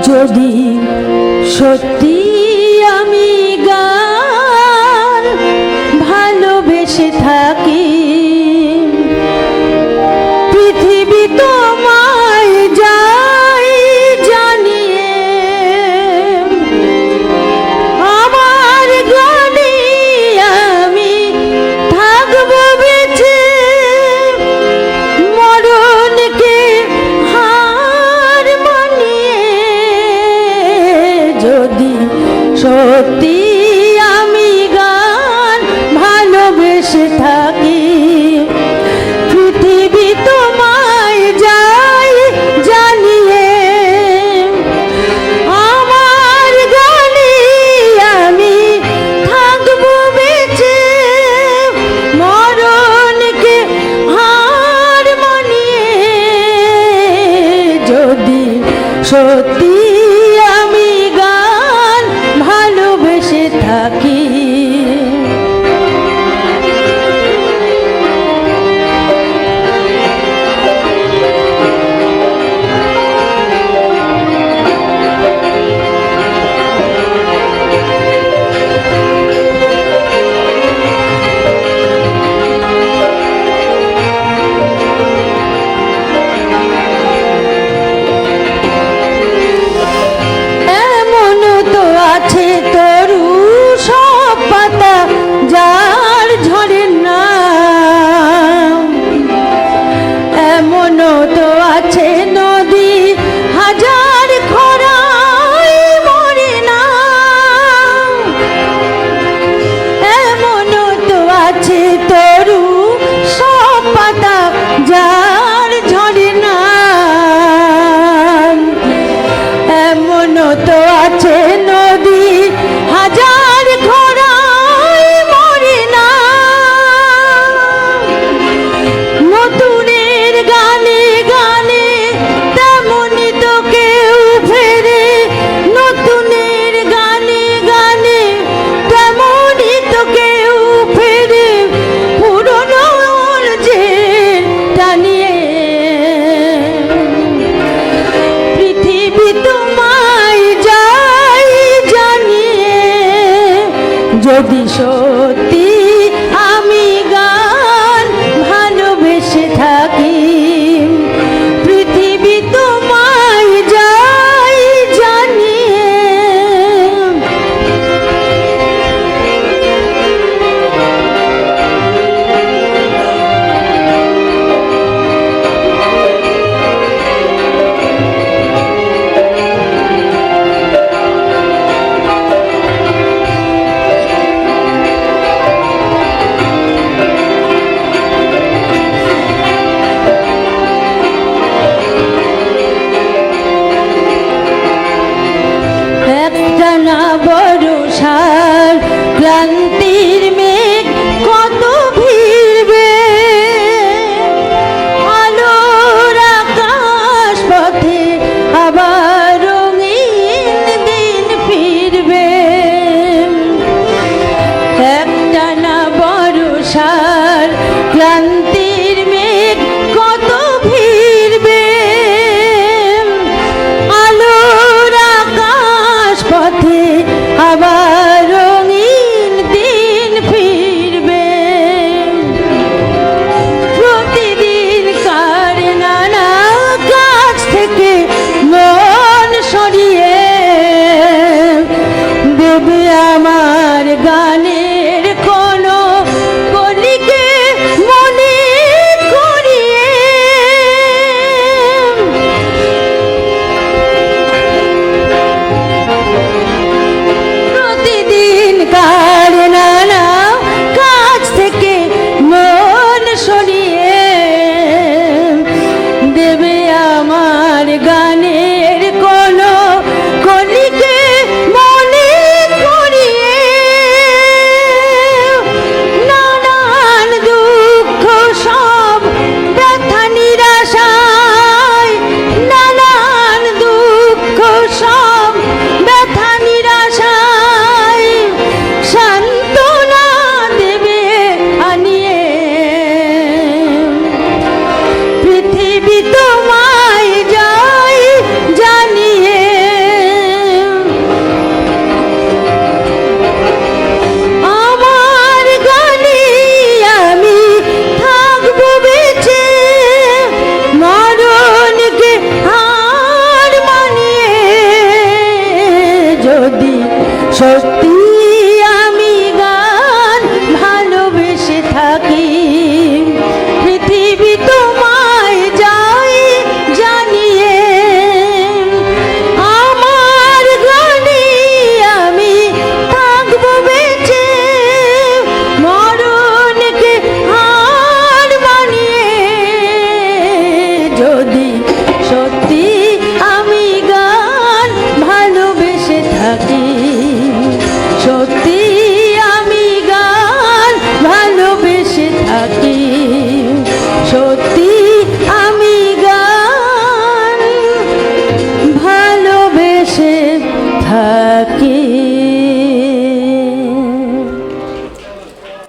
যদি সত্যি আমি গান ভালোবেসে থাকি, পৃথিবী তোমায় যাই জানিয়ে আমার গানে আমি থাকবো বেঁচে, মরণকে হার মানিয়ে। যদি সত্যি আমি গান ভালোবেসে থাকি, পৃথিবী তোমায় যাই জানিয়ে আমার গানে আমি থাকবো বেঁচে, মরণকে হার মানিয়ে। যদি সত্যি আমি গান ভালোবেসে থাকি। আছে তরু সব পাতা যার ঝরে না, এমনও তো আছে নদী হাজার খরায় মরে না, এমনও তো আছে তরু সব পাতা যার ঝরে না, এমনও তো আছে নদী হাজার খরায় মরে না। নতুনের গানে গানে তেমনি তো কেউ ফেরে, নতুনের গানে গানে তেমনি তো কেউ ফেরে, পুরনোর যে টানিয়ে। পৃথিবী তোমায় যাই জানিয়ে যদি সত্যি আমি গান ভালোবেসে থাকি, পৃথিবী তোমায় যাই জানিয়ে। ডাকে